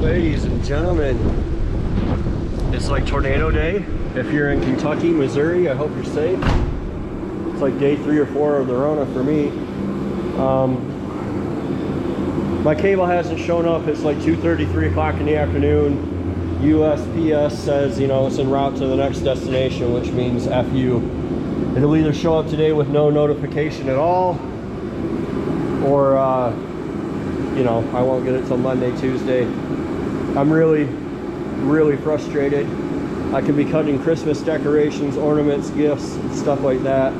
Ladies and gentlemen, it's like tornado day. If you're in Kentucky, Missouri, I hope you're safe. It's like day 3 or 4 of the Rona for me. My cable hasn't shown up. It's like 2:30, 3 o'clock in the afternoon. USPS says, you know, it's en route to the next destination, which means F you. It'll either show up today with no notification at all, or you know, I won't get it till Monday, Tuesday. I'm really frustrated. I could be cutting Christmas decorations, ornaments, gifts, stuff like that.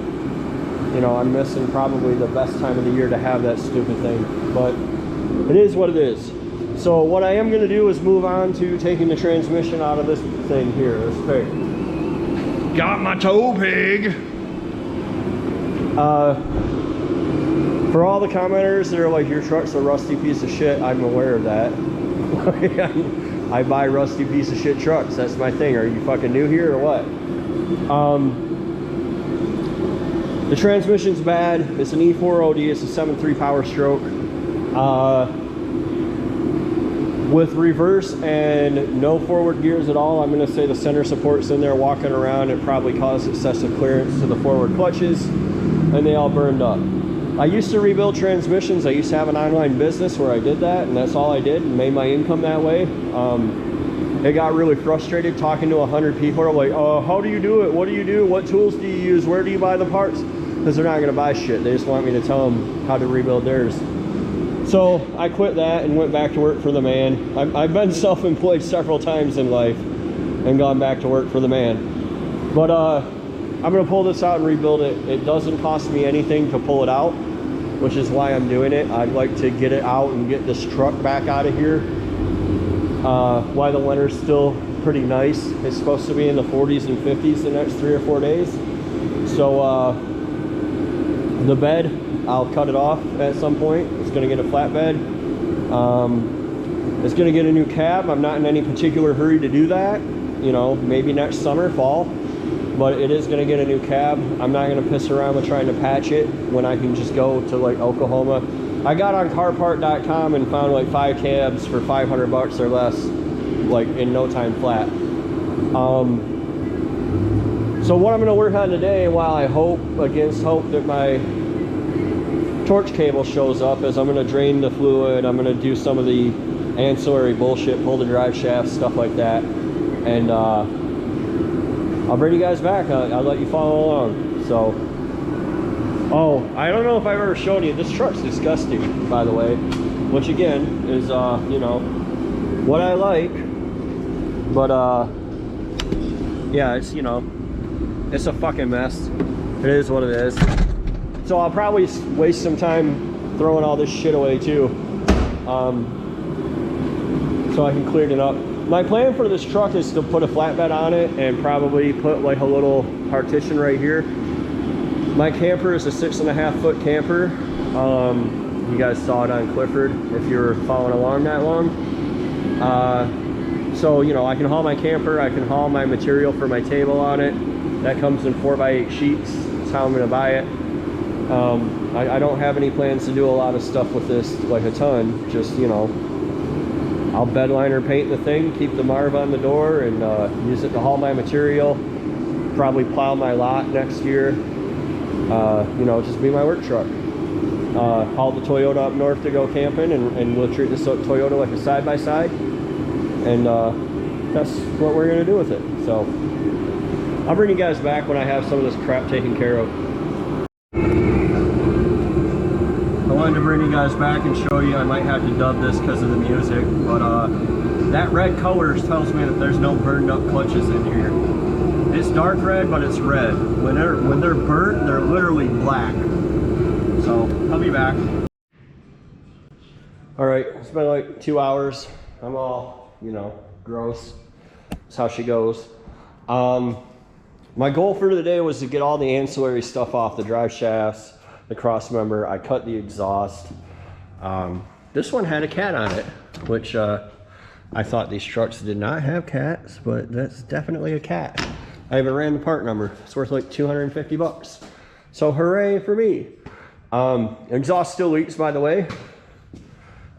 You know, I'm missing probably the best time of the year to have that stupid thing, but it is what it is. So what I am going to do is move on to taking the transmission out of this thing here, this pig. Got my tow pig! For all the commenters that are like, your truck's a rusty piece of shit, I'm aware of that. I buy rusty piece of shit trucks. That's my thing. Are you fucking new here or what? The transmission's bad. It's an E4OD. It's a 7.3 power stroke. With reverse and no forward gears at all, I'm going to say the center support's in there walking around. It probably caused excessive clearance to the forward clutches, and they all burned up. I used to rebuild transmissions. I used to have an online business where I did that, and that's all I did and made my income that way. It got really frustrated talking to 100 people. Are like, oh, how do you do it? What do you do? What tools do you use? Where do you buy the parts? Because they're not going to buy shit. They just want me to tell them how to rebuild theirs. So I quit that and went back to work for the man. I've been self-employed several times in life and gone back to work for the man. But I'm going to pull this out and rebuild it. It doesn't cost me anything to pull it out, which is why I'm doing it. I'd like to get it out and get this truck back out of here while the winter's still pretty nice. It's supposed to be in the 40s and 50s the next 3 or 4 days. So the bed, I'll cut it off at some point. It's going to get a flatbed. It's going to get a new cab. I'm not in any particular hurry to do that. You know, maybe next summer, fall. But it is going to get a new cab. I'm not going to piss around with trying to patch it when I can just go to like Oklahoma. I got on carpart.com and found like 5 cabs for $500 or less, like in no time flat. So what I'm going to work on today, while I hope against hope that my torch cable shows up, is I'm going to drain the fluid. I'm going to do some of the ancillary bullshit, pull the drive shaft, stuff like that, and I'll bring you guys back. I'll let you follow along. So, oh, I don't know if I've ever shown you, this truck's disgusting, by the way, which again is you know, what I like, but yeah, it's, you know, it's a fucking mess. It is what it is. So I'll probably waste some time throwing all this shit away too, so I can clean it up. My plan for this truck is to put a flatbed on it and probably put like a little partition right here. My camper is a 6.5 foot camper. You guys saw it on Clifford if you're following along that long. So, you know, I can haul my camper, I can haul my material for my table on it. That comes in 4x8 sheets. That's how I'm going to buy it. I don't have any plans to do a lot of stuff with this, like a ton. Just, you know, I'll bed liner paint the thing, keep the Marv on the door, and use it to haul my material. Probably plow my lot next year. You know, just be my work truck. Haul the Toyota up north to go camping, and we'll treat this Toyota like a side-by-side. And that's what we're going to do with it. So I'll bring you guys back when I have some of this crap taken care of. I wanted to bring you guys back and show you. I might have to dub this because of the music, but that red color tells me that there's no burned up clutches in here. It's dark red, but it's red. When they're burnt, they're literally black. So I'll be back. All right, it's been like 2 hours. I'm all, you know, gross. That's how she goes. My goal for today was to get all the ancillary stuff off, the drive shafts, the cross member. I cut the exhaust. This one had a cat on it, which I thought these trucks did not have cats, but that's definitely a cat. I even ran the part number. It's worth like 250 bucks. So hooray for me. Exhaust still leaks, by the way.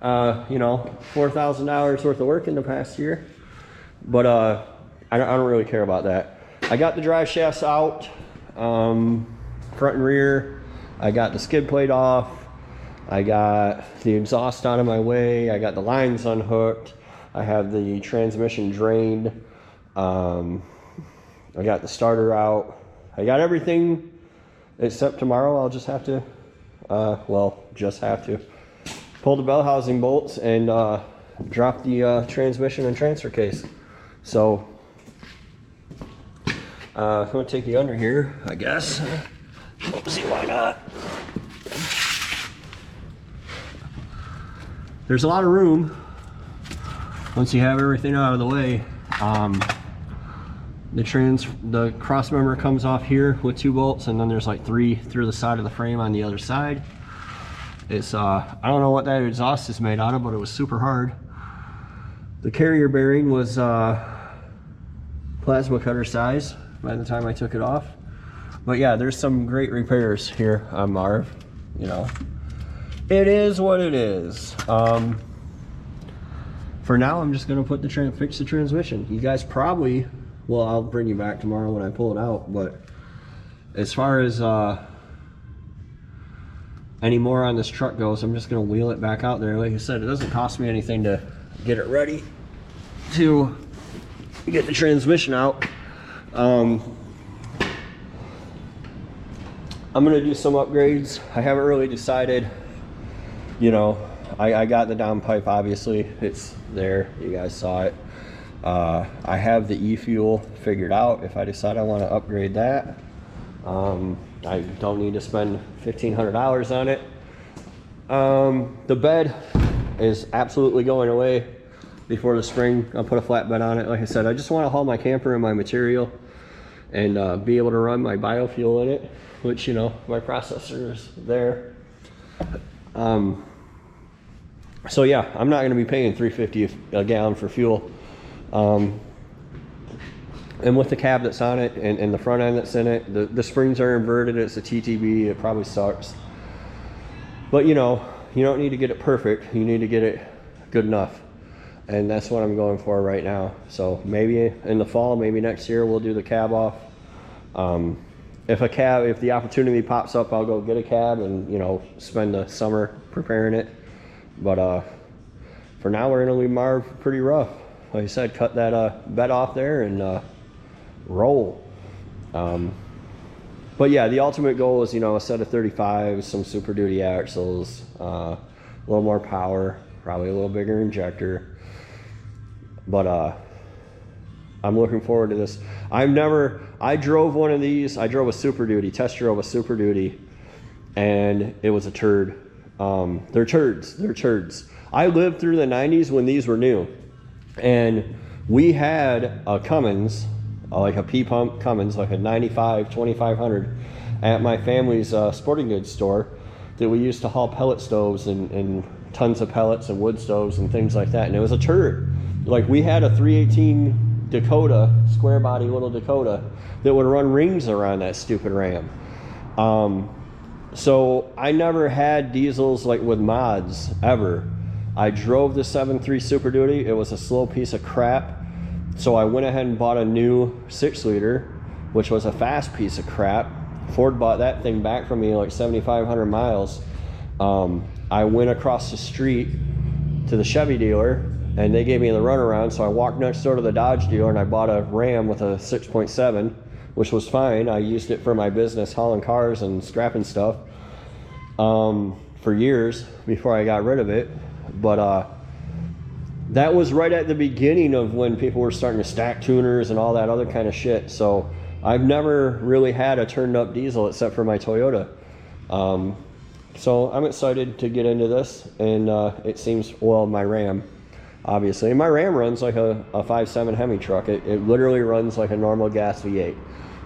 you know, $4,000 worth of work in the past year. But I don't really care about that. I got the drive shafts out, front and rear. I got the skid plate off. I got the exhaust out of my way. I got the lines unhooked. I have the transmission drained. I got the starter out. I got everything except tomorrow. I'll just have to, pull the bell housing bolts and drop the transmission and transfer case. So I'm gonna take you under here, I guess. See, why not? There's a lot of room once you have everything out of the way. The cross member comes off here with 2 bolts, and then there's like 3 through the side of the frame on the other side. It's I don't know what that exhaust is made out of, but it was super hard. The carrier bearing was plasma cutter size by the time I took it off. But yeah, there's some great repairs here on Marv. You know, it is what it is. For now, I'm just gonna put fix the transmission. You guys probably, well, I'll bring you back tomorrow when I pull it out. But as far as any more on this truck goes, I'm just gonna wheel it back out there. Like I said, it doesn't cost me anything to get it ready to get the transmission out. I'm gonna do some upgrades. I haven't really decided. You know, I got the downpipe, obviously. It's there, you guys saw it. I have the e-fuel figured out if I decide I want to upgrade that. I don't need to spend $1,500 on it. The bed is absolutely going away before the spring. I'll put a flatbed on it. Like I said, I just want to haul my camper and my material and be able to run my biofuel in it, which, you know, my processor is there. So yeah, I'm not going to be paying $3.50 a gallon for fuel. And with the cab that's on it and the front end that's in it, the springs are inverted. It's a TTB. It probably sucks. But you know, you don't need to get it perfect. You need to get it good enough. And that's what I'm going for right now. So maybe in the fall, maybe next year, we'll do the cab off. If the opportunity pops up, I'll go get a cab and, you know, spend the summer preparing it. But for now, we're gonna leave Marv pretty rough. Like I said, cut that bed off there and roll. But yeah, the ultimate goal is, you know, a set of 35s, some Super Duty axles, a little more power, probably a little bigger injector. But I'm looking forward to this. I drove one of these. I drove a Super Duty, test drove a Super Duty, and it was a turd. They're turds. I lived through the 90s when these were new, and we had a Cummins, like a P-pump Cummins, like a 95 2500 at my family's sporting goods store that we used to haul pellet stoves and tons of pellets and wood stoves and things like that, and it was a turd. Like, we had a 318 Dakota, square body little Dakota, that would run rings around that stupid Ram. So I never had diesels like with mods ever. I drove the 7.3 Super Duty. It was a slow piece of crap. So I went ahead and bought a new 6-liter, which was a fast piece of crap. Ford bought that thing back from me like 7,500 miles. I went across the street to the Chevy dealer and they gave me the runaround. So I walked next door to the Dodge dealer and I bought a Ram with a 6.7, which was fine. I used it for my business, hauling cars and scrapping stuff for years before I got rid of it. But that was right at the beginning of when people were starting to stack tuners and all that other kind of shit. So I've never really had a turned up diesel except for my Toyota. So I'm excited to get into this, and it seems, well, my Ram, obviously. And my Ram runs like a 5.7 Hemi truck. It literally runs like a normal gas V8.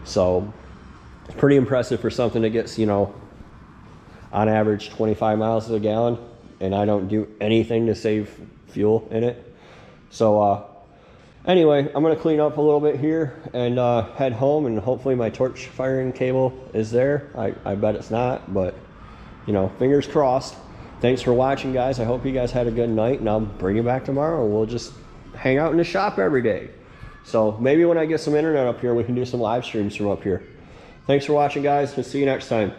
So it's pretty impressive for something that gets, you know, on average 25 miles a gallon, and I don't do anything to save fuel in it. So anyway, I'm gonna clean up a little bit here and head home, and hopefully my torch firing cable is there. I bet it's not, but you know, fingers crossed. thanks for watching, guys. I hope you guys had a good night, and I'll bring you back tomorrow, and we'll just hang out in the shop every day. So maybe when I get some internet up here, we can do some live streams from up here. Thanks for watching, guys. We'll see you next time.